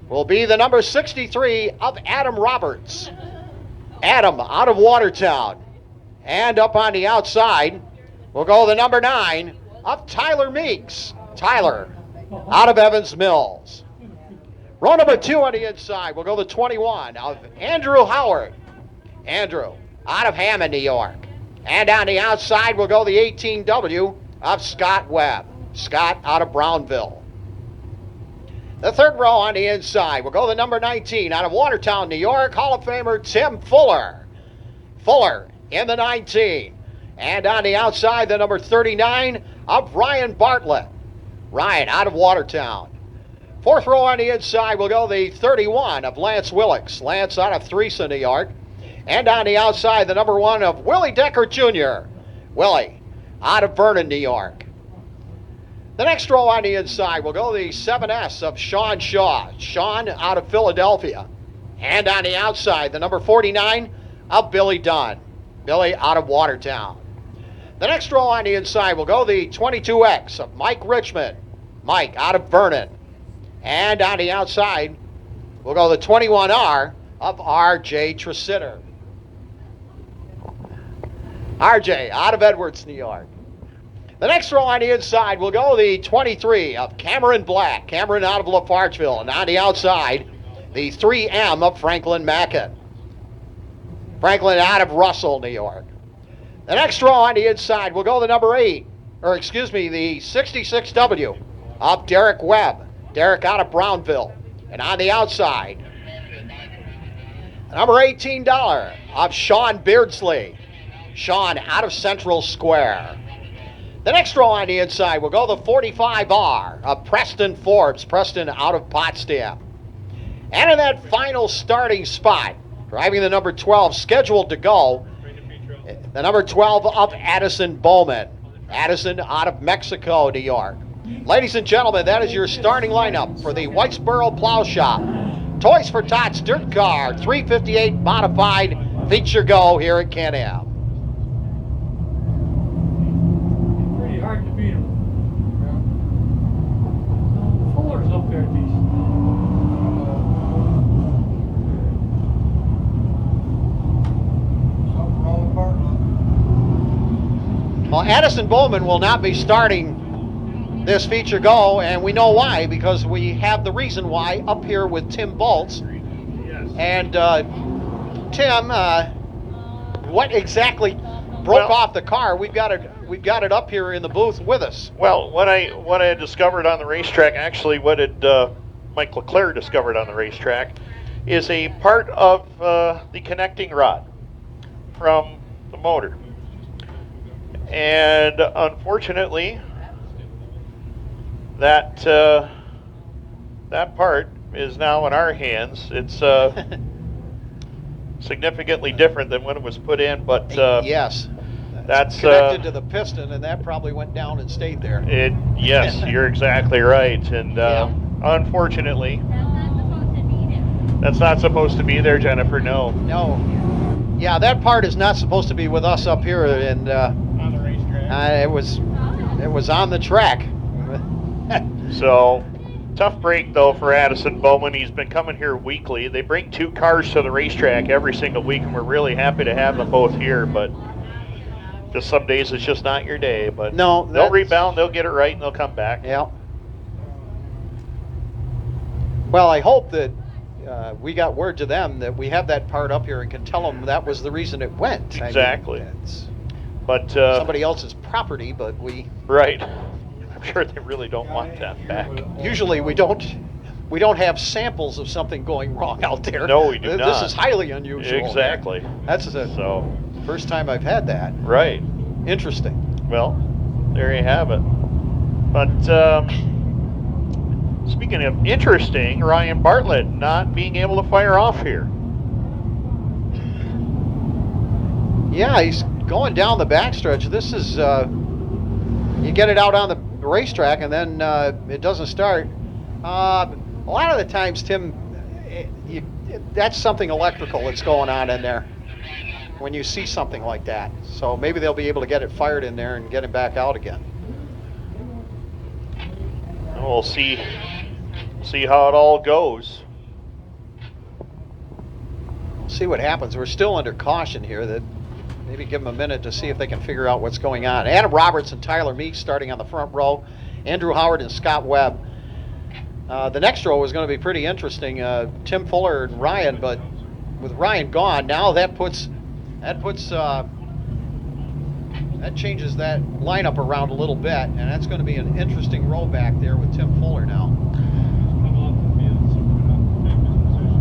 will be the number 63 of Adam Roberts. Adam out of Watertown. And up on the outside will go the number 9 of Tyler Meeks. Tyler out of Evans Mills. Row number 2 on the inside will go the 21 of Andrew Howard. Andrew out of Hammond, New York. And on the outside will go the 18W of Scott Webb. Scott out of Brownville. The third row on the inside will go the number 19 out of Watertown, New York, Hall of Famer Tim Fuller. Fuller in the 19. And on the outside, the number 39 of Ryan Bartlett. Ryan out of Watertown. Fourth row on the inside will go the 31 of Lance Willix. Lance out of Threesa, New York. And on the outside, the number 1 of Willy Decker Jr. Willie out of Vernon, New York. The next row on the inside will go the 7S of Shaun Shaw. Shaun out of Philadelphia. And on the outside, the number 49 of Billy Dunn. Billy out of Watertown. The next row on the inside will go the 22X of Mike Richmond. Mike out of Vernon. And on the outside will go the 21R of RJ Tresidder. RJ out of Edwards, New York. The next row on the inside will go the 23 of Cameron Black. Cameron out of Lafargeville. And on the outside, the 3M of Franklin Mackin. Franklin out of Russell, New York. The next row on the inside will go the number 8, the 66W of Derek Webb. Derek out of Brownville. And on the outside, the number $18 of Sean Beardsley. Sean out of Central Square. The next row on the inside will go the 45R of Preston Forbes. Preston out of Potsdam. And in that final starting spot, driving the number 12, scheduled to go, the number 12 of Addison Bowman. Addison out of Mexico, New York. Ladies and gentlemen, that is your starting lineup for the Whitesboro Plow Shop. Toys for Tots Dirt Car 358 Modified Feature Go here at Can-Am. Hard to beat him. Fuller's up there decent. Well, Addison Bowman will not be starting this feature go, and we know why, because we have the reason why up here with Tim Bolts. Yes. And Tim, what exactly broke off the car? We've got it up here in the booth with us. Well, what I had discovered on the racetrack, actually what Mike LeClaire discovered on the racetrack, is a part of the connecting rod from the motor. And unfortunately, that part is now in our hands. It's significantly different than when it was put in, but yes. That's connected to the piston, and that probably went down and stayed there. Yes, you're exactly right. And unfortunately, that's not supposed to be there, Jennifer. No. No. Yeah, that part is not supposed to be with us up here, and On the racetrack. it was on the track. So, tough break though for Addison Bowman. He's been coming here weekly. They bring 2 cars to the racetrack every single week, and we're really happy to have them both here. But just some days it's just not your day. But no, they'll rebound, they'll get it right, and they'll come back. Yeah. Well, I hope that we got word to them that we have that part up here and can tell them that was the reason it went. Exactly. I mean, it's but somebody else's property, but we right. I'm sure they really don't want that back. usually we don't have samples of something going wrong out there. No, we do not. This is highly unusual. Exactly. That's the first time I've had that. Right. Interesting. Well, there you have it. But speaking of interesting, Ryan Bartlett not being able to fire off here. Yeah, he's going down the backstretch. This is you get it out on the racetrack and then it doesn't start. A lot of the times, Tim, that's something electrical that's going on in there when you see something like that. So maybe they'll be able to get it fired in there and get it back out again. We'll see how it all goes. see what happens. We're still under caution here. That maybe give them a minute to see if they can figure out what's going on. Adam Roberts and Tyler Meeks starting on the front row. Andrew Howard and Scott Webb. The next row is going to be pretty interesting. Tim Fuller and Ryan, but with Ryan gone, now that changes that lineup around a little bit, and that's going to be an interesting row back there with Tim Fuller now.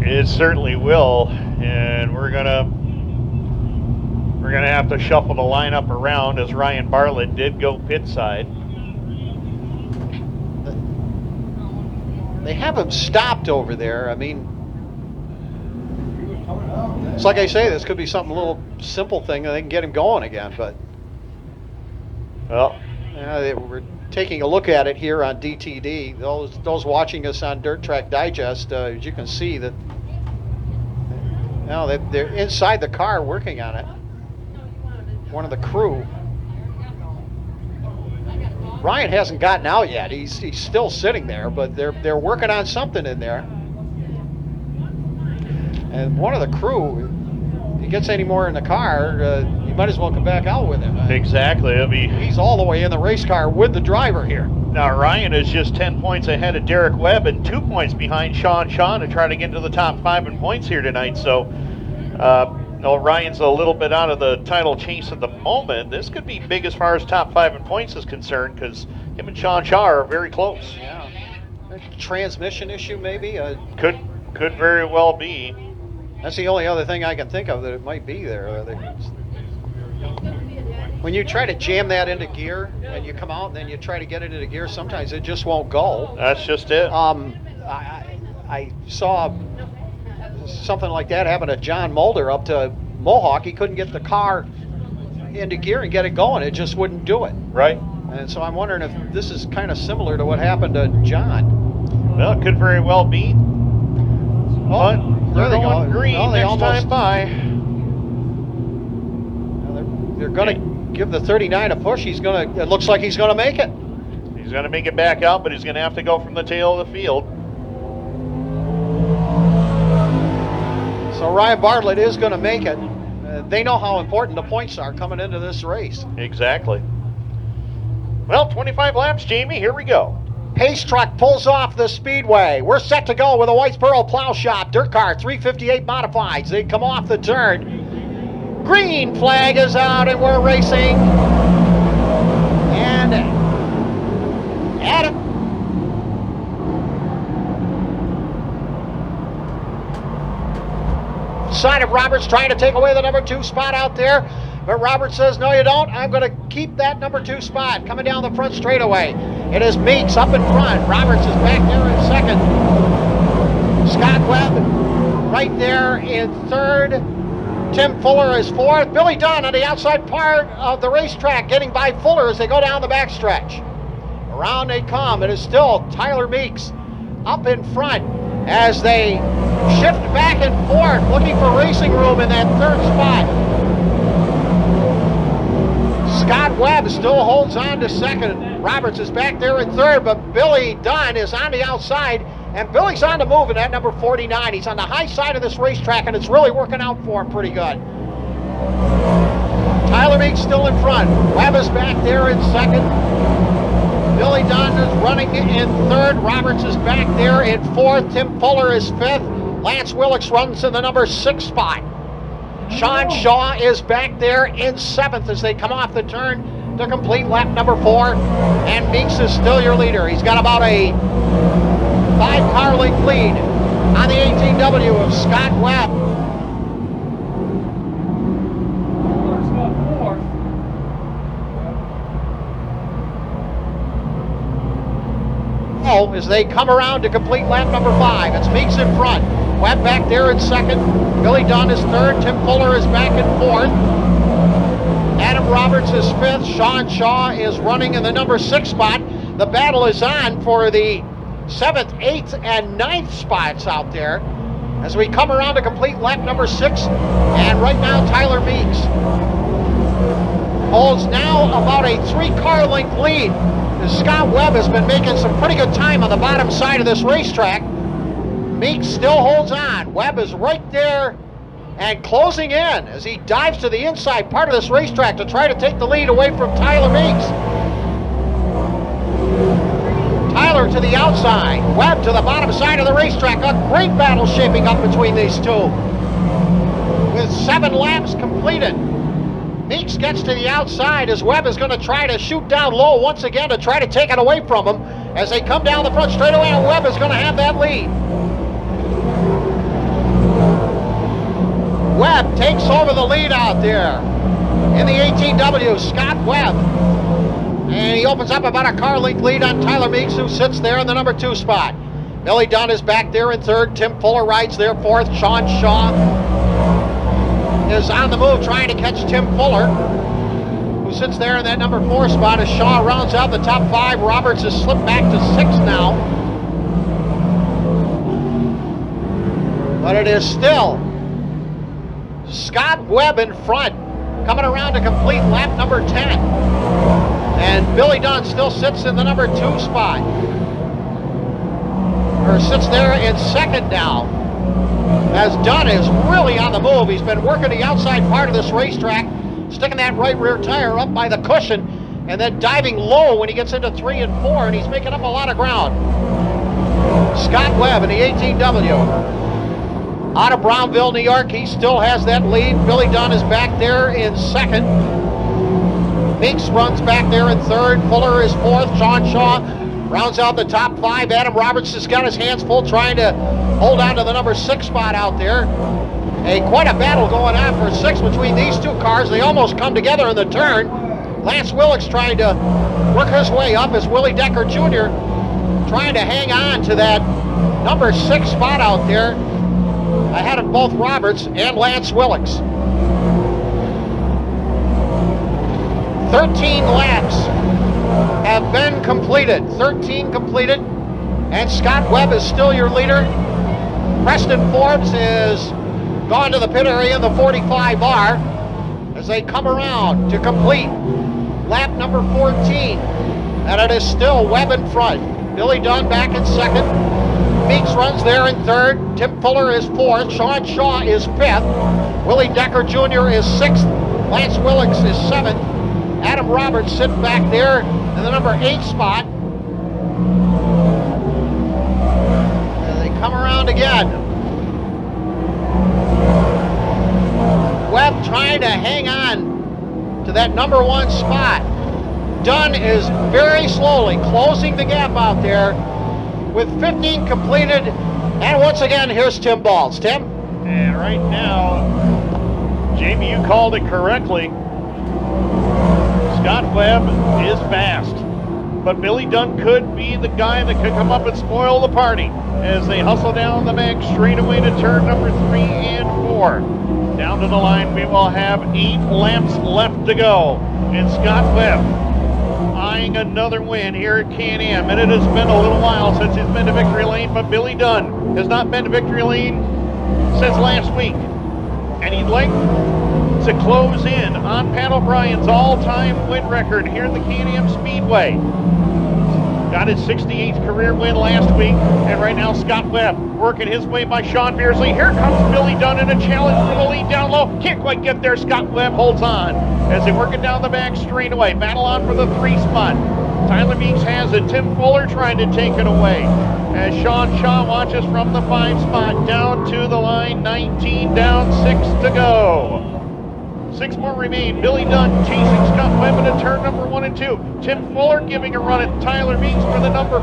It certainly will, and we're gonna have to shuffle the lineup around as Ryan Bartlett did go pit side. They have him stopped over there. I mean, it's like I say, this could be something, a little simple thing, and they can get him going again. But well, we're taking a look at it here on DTD. Those watching us on Dirt Track Digest, as you can see that now they're inside the car working on it. One of the crew. Ryan hasn't gotten out yet. He's still sitting there, but they're working on something in there. And one of the crew, if he gets any more in the car, you might as well come back out with him. Exactly. He's all the way in the race car with the driver here. Now Ryan is just 10 points ahead of Derek Webb and 2 points behind Shaun Shaw to try to get into the top 5 in points here tonight. So Ryan's a little bit out of the title chase at the moment. This could be big as far as top 5 in points is concerned, because him and Shaun Shaw are very close. Yeah. A transmission issue maybe? Could very well be. That's the only other thing I can think of that it might be there. When you try to jam that into gear and you come out and then you try to get it into gear, sometimes it just won't go. That's just it. I saw something like that happen to John Mulder up to Mohawk. He couldn't get the car into gear and get it going. It just wouldn't do it. Right. And so I'm wondering if this is kind of similar to what happened to John. Well, it could very well be. But they're going green next time by. They're going to give the 39 a push. It looks like he's going to make it. He's going to make it back out, but he's going to have to go from the tail of the field. So Ryan Bartlett is going to make it. They know how important the points are coming into this race. Exactly. Well, 25 laps, Jamie. Here we go. Pace truck pulls off the speedway. We're set to go with a Whitesboro Plow Shop Dirt Car 358 Modifieds. They come off the turn. Green flag is out and we're racing. And Adam. Side of Roberts trying to take away the number 2 spot out there. But Roberts says, no, you don't. I'm going to keep that number 2 spot. Coming down the front straightaway. It is Meeks up in front. Roberts is back there in second. Scott Webb right there in third. Tim Fuller is fourth. Billy Dunn on the outside part of the racetrack getting by Fuller as they go down the backstretch. Around they come. It is still Tyler Meeks up in front as they shift back and forth looking for racing room in that third spot. Scott Webb still holds on to second. Roberts is back there in third, but Billy Dunn is on the outside, and Billy's on the move in that number 49. He's on the high side of this racetrack, and it's really working out for him pretty good. Tyler Meeks still in front. Webb is back there in second. Billy Dunn is running in third. Roberts is back there in fourth. Tim Fuller is fifth. Lance Willix runs in the number 6 spot. Shaun Shaw is back there in seventh as they come off the turn to complete lap number 4. And Meeks is still your leader. He's got about a 5-car length lead on the 18W of Scott Webb. As they come around to complete lap number 5. It's Meeks in front. Webb back there in second. Billy Dunn is third. Tim Fuller is back in fourth. Adam Roberts is fifth. Shaun Shaw is running in the number 6 spot. The battle is on for the 7th, 8th, and 9th spots out there as we come around to complete lap number 6. And right now, Tyler Meeks holds now about a 3-car length lead. Scott Webb has been making some pretty good time on the bottom side of this racetrack. Meeks still holds on. Webb is right there and closing in as he dives to the inside part of this racetrack to try to take the lead away from Tyler Meeks. Tyler to the outside, Webb to the bottom side of the racetrack. A great battle shaping up between these two. With 7 laps completed, Meeks gets to the outside as Webb is going to try to shoot down low once again to try to take it away from him as they come down the front straightaway, and Webb is going to have that lead. Webb takes over the lead out there in the 18W, Scott Webb. And he opens up about a car length lead on Tyler Meeks, who sits there in the number 2 spot. Billy Dunn is back there in 3rd. Tim Fuller rides there 4th. Shaun Shaw is on the move trying to catch Tim Fuller, who sits there in that number 4 spot as Shaw rounds out the top 5. Roberts has slipped back to 6th now. But it is still Scott Webb in front, coming around to complete lap number 10. And Billy Dunn still sits in the number 2 spot. Or sits there in 2nd now. As Dunn is really on the move. He's been working the outside part of this racetrack, sticking that right rear tire up by the cushion, and then diving low when he gets into 3 and 4, and he's making up a lot of ground. Scott Webb in the 18W. Out of Brownville, New York, he still has that lead. Billy Dunn is back there in 2nd. Meeks runs back there in 3rd. Fuller is 4th. Shaun Shaw rounds out the top 5. Adam Roberts has got his hands full trying to hold on to the number 6 spot out there. Quite a battle going on for 6 between these 2 cars. They almost come together in the turn. Lance Willix trying to work his way up as Willy Decker Jr. trying to hang on to that number 6 spot out there ahead of both Roberts and Lance Willix. 13 laps have been completed. 13 completed, and Scott Webb is still your leader. Preston Forbes is gone to the pit area in the 45R as they come around to complete lap number 14. And it is still Webb in front. Billy Dunn back in 2nd. Meeks runs there in 3rd. Tim Fuller is 4th. Shaun Shaw is 5th. Willy Decker Jr. is 6th. Lance Willix is 7th. Adam Roberts sitting back there in the number 8 spot. And they come around again. Webb trying to hang on to that number 1 spot. Dunn is very slowly closing the gap out there with 15 completed. And once again, here's Tim Balls. Tim? And right now, Jamie, you called it correctly. Scott Webb is fast, but Billy Dunn could be the guy that could come up and spoil the party as they hustle down the back straightaway to turn number 3 and 4. Down to the line, we will have 8 laps left to go. And Scott Webb eyeing another win here at Can-Am. And it has been a little while since he's been to victory lane, but Billy Dunn has not been to victory lane since last week. And he'd like to close in on Pat O'Brien's all-time win record here in the Can-Am Speedway. Got his 68th career win last week, and right now Scott Webb working his way by Sean Beardsley. Here comes Billy Dunn in a challenge for the lead down low. Can't quite get there. Scott Webb holds on as they work it down the back straightaway. Battle on for the 3 spot. Tyler Meeks has it. Tim Fuller trying to take it away as Shaun Shaw watches from the 5 spot down to the line. 19 down, 6 to go. 6 more remain. Billy Dunn chasing Scott Webb into turn number 1 and 2. Tim Fuller giving a run at Tyler Meeks for the number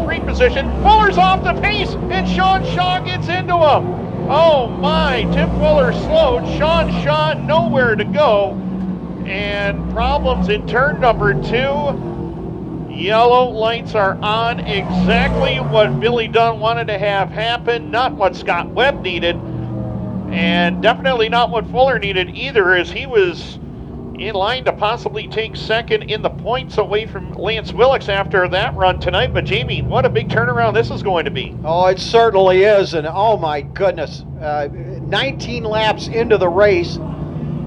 3 position. Fuller's off the pace, and Shaun Shaw gets into him. Oh my, Tim Fuller slowed. Shaun Shaw nowhere to go. And problems in turn number 2. Yellow lights are on. Exactly what Billy Dunn wanted to have happen, not what Scott Webb needed. And definitely not what Fuller needed either, as he was in line to possibly take 2nd in the points away from Lance Willix after that run tonight. But Jamie, what a big turnaround this is going to be. Oh, it certainly is, and oh my goodness, 19 laps into the race,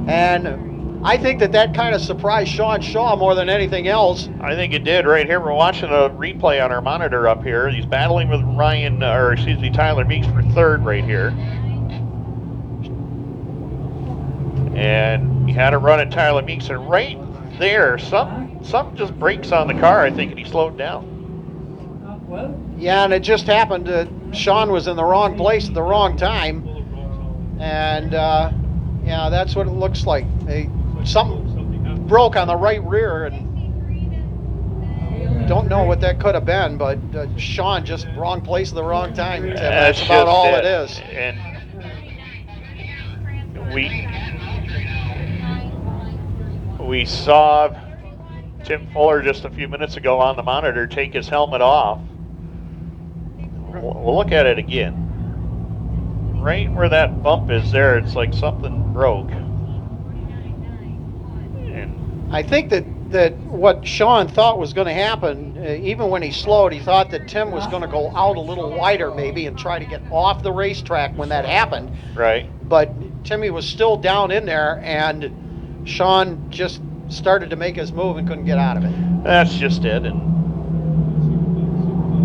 and I think that kind of surprised Shaun Shaw more than anything else. I think it did. Right here, we're watching a replay on our monitor up here. He's battling with Tyler Meeks for 3rd right here. And he had a run at Tyler Meeks, and right there, something just breaks on the car, I think, and he slowed down. Yeah, and it just happened. Shaun was in the wrong place at the wrong time. And, yeah, that's what it looks like. Something broke on the right rear, and don't know what that could have been, but Shaun just wrong place at the wrong time. Tim. That's about all it is. And we saw Tim Fuller just a few minutes ago on the monitor take his helmet off. We'll look at it again. Right where that bump is there, it's like something broke. And I think that what Shaun thought was going to happen, even when he slowed, he thought that Tim was going to go out a little wider maybe and try to get off the racetrack when that happened. Right. But Timmy was still down in there, and Shaun just started to make his move and couldn't get out of it. That's just it. And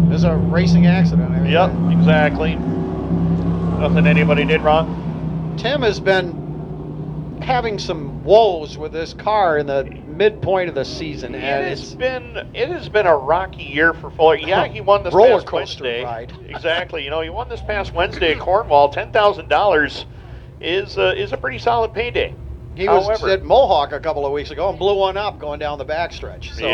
it was a racing accident. Yep, exactly. Nothing anybody did wrong. Tim has been having some woes with this car in the midpoint of the season, and it has been a rocky year for Fuller. Yeah, he won this roller past coaster Wednesday. ride. Exactly. You know, he won this past Wednesday at Cornwall. $10,000 is a pretty solid payday. He was at Mohawk a couple of weeks ago and blew one up going down the backstretch. So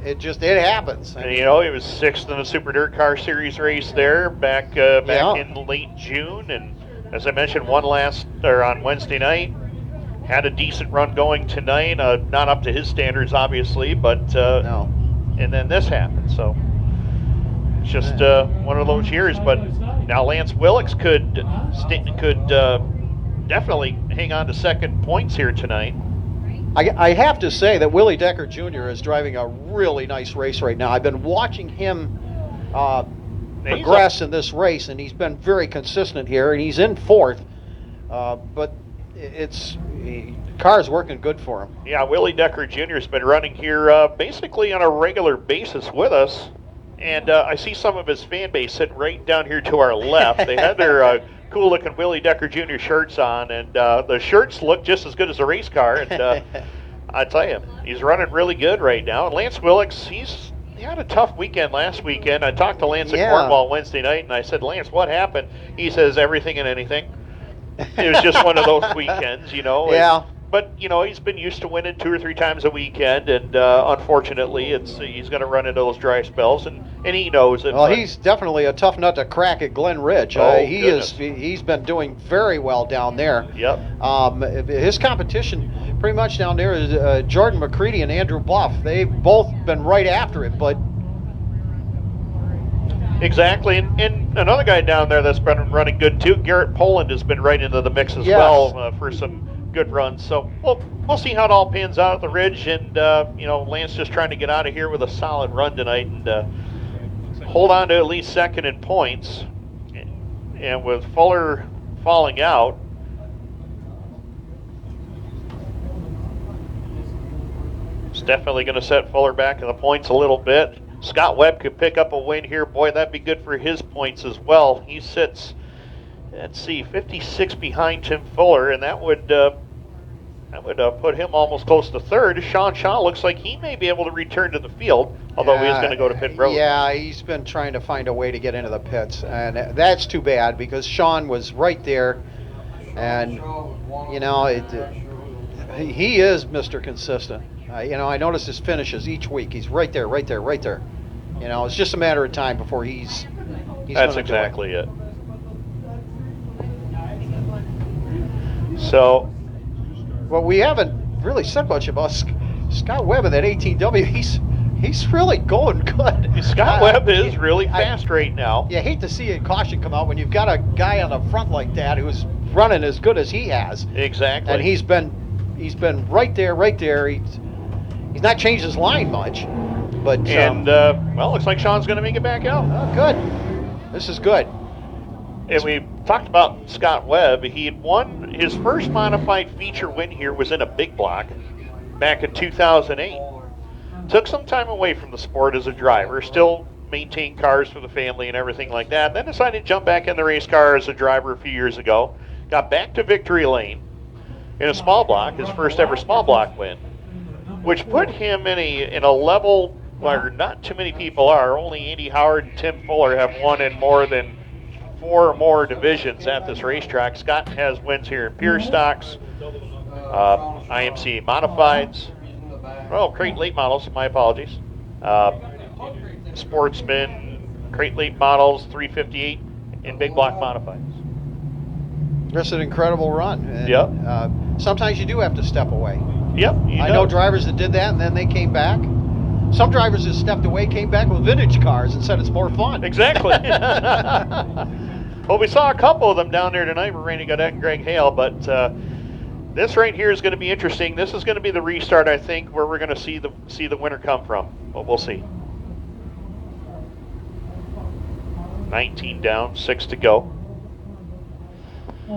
it happens. And, you know, he was 6th in the Super DIRTcar Series race there back in late June, and as I mentioned, won on Wednesday night. Had a decent run going tonight. Not up to his standards, obviously, but no. And then this happened. So it's just one of those years. But now Lance Willix could definitely hang on to second points here tonight. I have to say that Willy Decker Jr. is driving a really nice race right now. I've been watching him progress in this race, and he's been very consistent here, and he's in 4th. But car's working good for him. Yeah, Willy Decker Jr. has been running here basically on a regular basis with us, and I see some of his fan base sitting right down here to our left. They had their cool-looking Willy Decker Jr. shirts on, and the shirts look just as good as a race car. And I tell you, he's running really good right now. And Lance Willix, he had a tough weekend last weekend. I talked to Lance at Cornwall Wednesday night, and I said, Lance, what happened? He says, everything and anything. It was just one of those weekends, you know. Yeah. But, you know, he's been used to winning 2 or 3 times a weekend, and unfortunately, he's going to run into those dry spells, and he knows it. Well, he's definitely a tough nut to crack at Glen Ridge. He's been doing very well down there. Yep. His competition pretty much down there is Jordan McCready and Andrew Buff. They've both been right after it, but... Exactly, and another guy down there that's been running good, too, Garrett Poland, has been right into the mix as well for some good runs. So we'll see how it all pans out at the Ridge, and you know, Lance just trying to get out of here with a solid run tonight and hold on to at least second in points. And with Fuller falling out, it's definitely going to set Fuller back in the points a little bit. Scott Webb could pick up a win here. Boy, that'd be good for his points as well. He sits, let's see, 56 behind Tim Fuller, and that would put him almost close to third. Shaun Shaw looks like he may be able to return to the field, although he is going to go to pit road. Yeah, he's been trying to find a way to get into the pits, and that's too bad because Shaun was right there, and you know, he is Mr. Consistent. You know, I notice his finishes each week. He's right there, right there, right there. You know, it's just a matter of time before he's That's exactly it. So, well, we haven't really said much about Scott Webb in that 18W. He's really going good. Scott Webb is really fast right now. You hate to see a caution come out when you've got a guy on the front like that who's running as good as he has. Exactly. And he's been right there, right there. He's not changed his line much, but well, looks like Shaun's going to make it back out. Oh, good. This is good. And we talked about Scott Webb. He had won his first modified feature win here was in a big block back in 2008. Took some time away from the sport as a driver, still maintained cars for the family and everything like that. Then decided to jump back in the race car as a driver a few years ago. got back to victory lane in a small block, his first ever small block win, which put him in a level where not too many people are. Only Andy Howard and Tim Fuller have won in more than 4 or more divisions at this racetrack. Scott has wins here in pure stocks, IMCA modifieds, crate late models, my apologies, sportsman, crate late models, 358, and big block modifieds. That's an incredible run. And, yep. Sometimes you do have to step away. Yep. I know drivers that did that and then they came back. Some drivers that stepped away came back with vintage cars and said it's more fun. Exactly. Well, we saw a couple of them down there tonight with Randy Gaudette and Greg Hale, but this right here is going to be interesting. This is going to be the restart, I think, where we're going to see the winner come from. But we'll see. 19 down, 6 to go.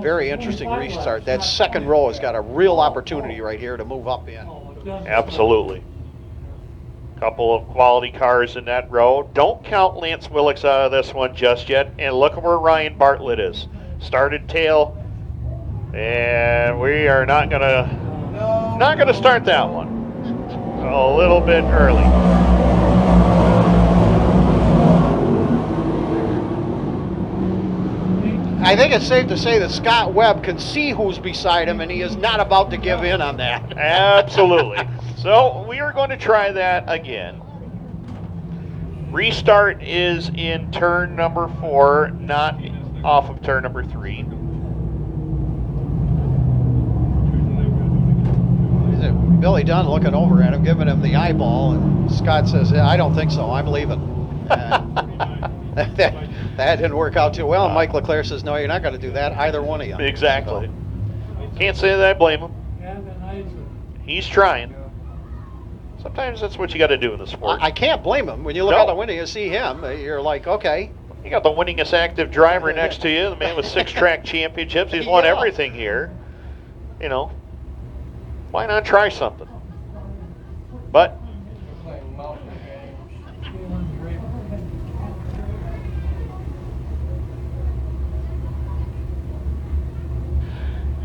Very interesting restart. That second row has got a real opportunity right here to move up in. Absolutely. Couple of quality cars in that row. Don't count Lance Willix out of this one just yet. And look at where Ryan Bartlett is. Started tail, and we are not gonna start that one. A little bit early. I think it's safe to say that Scott Webb can see who's beside him, and he is not about to give in on that. Absolutely. So we are going to try that again. Restart is in turn number 4, not off of turn number 3. Billy Dunn looking over at him, giving him the eyeball, and Scott says, I don't think so, I'm leaving. That didn't work out too well, and Mike Leclerc says, no, you're not going to do that, either one of you. Exactly. Can't say that I blame him. He's trying. Sometimes that's what you got to do in the sport. I can't blame him. When you look out the window, you see him, you're like, okay. You got the winningest active driver next to you, the man with 6 track championships. He's won everything here. You know, why not try something? But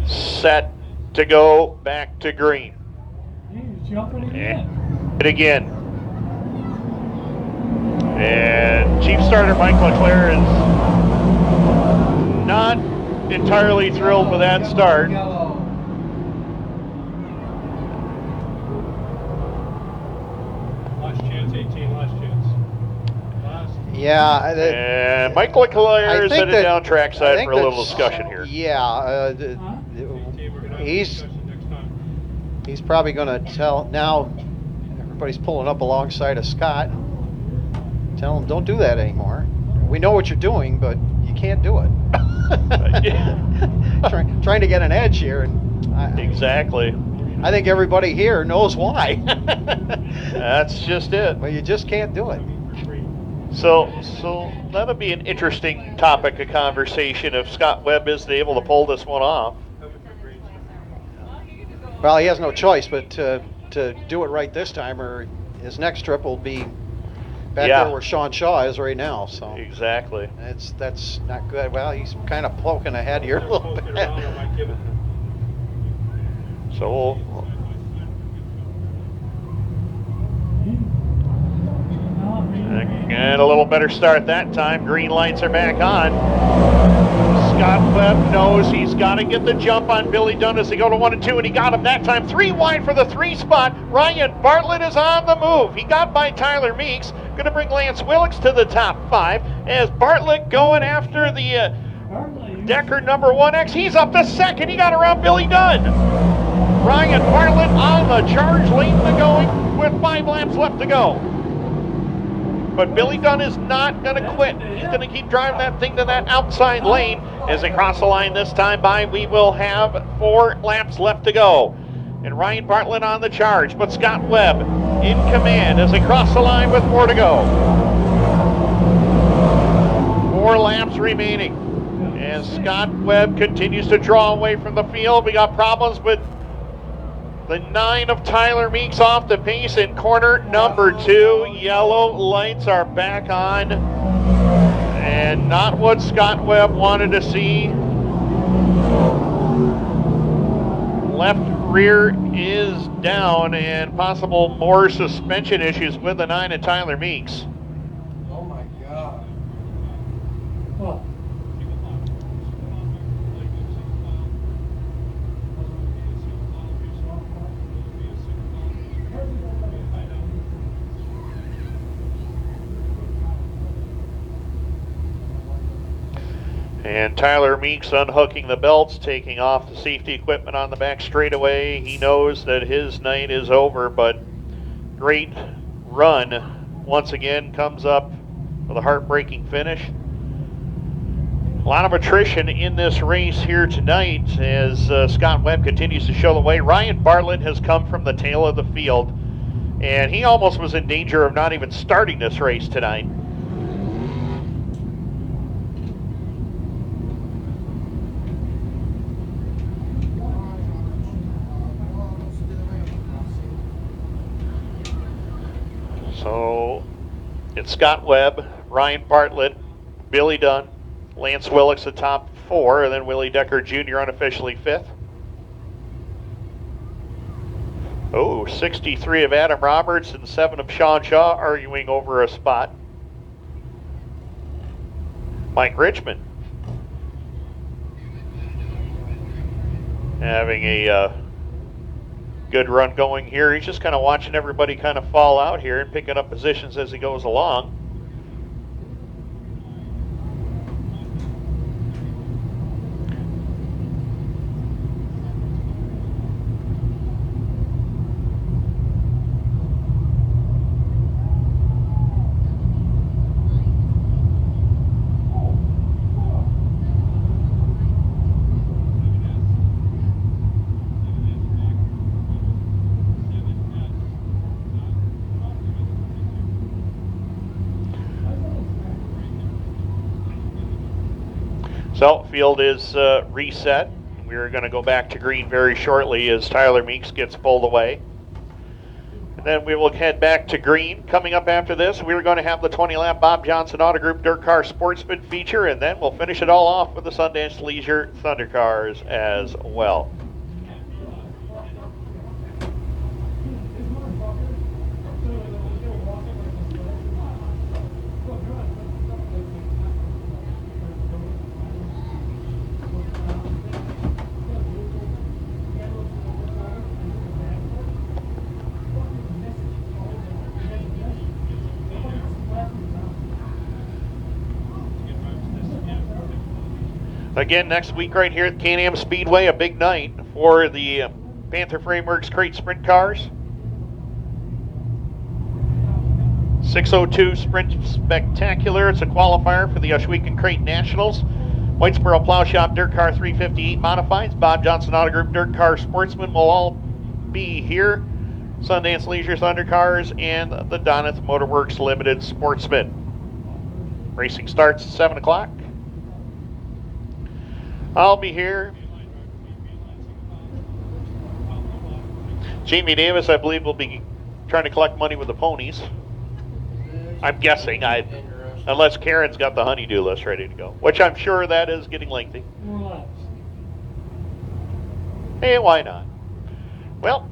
set to go back to green. He's jumping again. It again. And Chief Starter Mike Leclerc is not entirely thrilled with that start. Last chance, 18, last chance. Yeah. And Mike Leclerc is headed down trackside for a little discussion here. Yeah. He's probably going to tell, now everybody's pulling up alongside of Scott, tell him don't do that anymore. We know what you're doing, but you can't do it. Trying to get an edge here. And exactly. I think everybody here knows why. That's just it. Well, you just can't do it. So that'll be an interesting topic of conversation if Scott Webb isn't able to pull this one off. Well, he has no choice but to do it right this time, or his next trip will be back there where Shaun Shaw is right now. So exactly, that's not good. Well, he's kind of poking ahead here a little bit. So and a little better start that time. Green lights are back on. Scott Webb knows he's got to get the jump on Billy Dunn as they go to 1 and 2, and he got him that time. 3 wide for the 3 spot. Ryan Bartlett is on the move. He got by Tyler Meeks. Going to bring Lance Willix to the top 5 as Bartlett going after the Decker number 1X. He's up to second. He got around Billy Dunn. Ryan Bartlett on the charge, leading the going with 5 laps left to go. But Billy Dunn is not going to quit. He's going to keep driving that thing to that outside lane. As they cross the line this time by, we will have 4 laps left to go. And Ryan Bartlett on the charge, but Scott Webb in command as they cross the line with 4 to go. 4 laps remaining. And Scott Webb continues to draw away from the field. We got problems with the 9 of Tyler Meeks off the pace in corner number 2. Yellow lights are back on. And not what Scott Webb wanted to see. left rear is down, and possible more suspension issues with the 9 and Tyler Meeks. Oh my God. Well. And Tyler Meeks unhooking the belts, taking off the safety equipment on the back straightaway. He knows that his night is over, but great run once again comes up with a heartbreaking finish. A lot of attrition in this race here tonight as Scott Webb continues to show the way. Ryan Bartlett has come from the tail of the field, and he almost was in danger of not even starting this race tonight. So it's Scott Webb, Ryan Bartlett, Billy Dunn, Lance Willix the top 4, and then Willy Decker Jr. unofficially 5th. Oh, 63 of Adam Roberts and 7 of Shaun Shaw arguing over a spot. Mike Richmond having a good run going here. He's just kind of watching everybody kind of fall out here and picking up positions as he goes along. So, field is reset. We're going to go back to green very shortly as Tyler Meeks gets pulled away. And then we will head back to green. Coming up after this, we're going to have the 20-lap Bob Johnson Auto Group DIRTcar Sportsman feature, and then we'll finish it all off with the Sundance Leisure Thundercars as well. Again, next week right here at Can-Am Speedway, a big night for the Panther Frameworks Crate Sprint cars. 602 Sprint Spectacular. It's a qualifier for the Oshwegan Crate Nationals. Whitesboro Plow Shop DIRTcar 358 Modifieds. Bob Johnson Auto Group DIRTcar Sportsman will all be here. Sundance Leisure Thundercars and the Doneth Motorworks Limited Sportsman. Racing starts at 7 o'clock. I'll be here. Jamie Davis, I believe, will be trying to collect money with the ponies. I'm guessing, unless Karen's got the honey-do list ready to go, which I'm sure that is getting lengthy. Hey, why not? Well,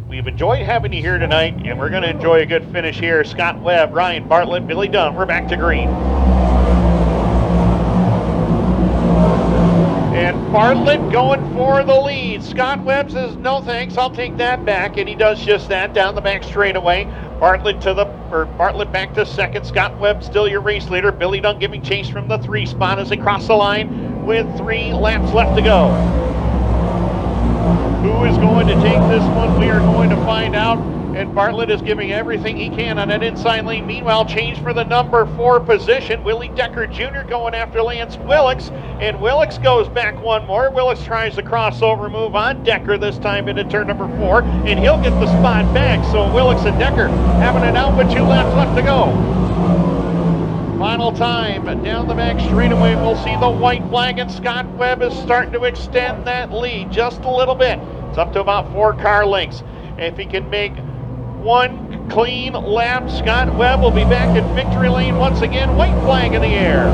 we've enjoyed having you here tonight, and we're going to enjoy a good finish here. Scott Webb, Ryan Bartlett, Billy Dunn. We're back to green. And Bartlett going for the lead. Scott Webb says, no thanks, I'll take that back. And he does just that down the back straightaway. Bartlett back to second. Scott Webb still your race leader. Billy Dunn giving chase from the 3 spot as they cross the line with 3 laps left to go. Who is going to take this one? We are going to find out. And Bartlett is giving everything he can on that inside lane. Meanwhile, change for the number 4 position. Willy Decker Jr. going after Lance Willix. And Willix goes back one more. Willix tries the crossover move on Decker this time into turn number 4. And he'll get the spot back. So Willix and Decker having it out with 2 laps left to go. Final time down the back straightaway. We'll see the white flag. And Scott Webb is starting to extend that lead just a little bit. It's up to about 4 car lengths. If he can make 1 clean lap, Scott Webb will be back in victory lane once again. White flag in the air.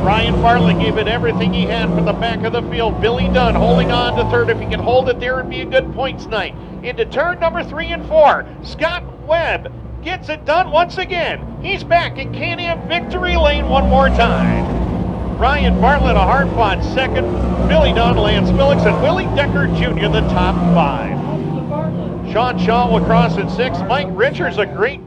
Ryan Bartlett gave it everything he had from the back of the field. Billy Dunn holding on to third. If he can hold it there, it'd be a good points night. Into turn number 3 and 4. Scott Webb gets it done once again. He's back in Can-Am victory lane one more time. Ryan Bartlett, a hard-fought second. Billy Dunn, Lance Willix, and Willy Decker Jr., the top 5. Shaun Shaw will cross in 6th. Mike Richmond, a great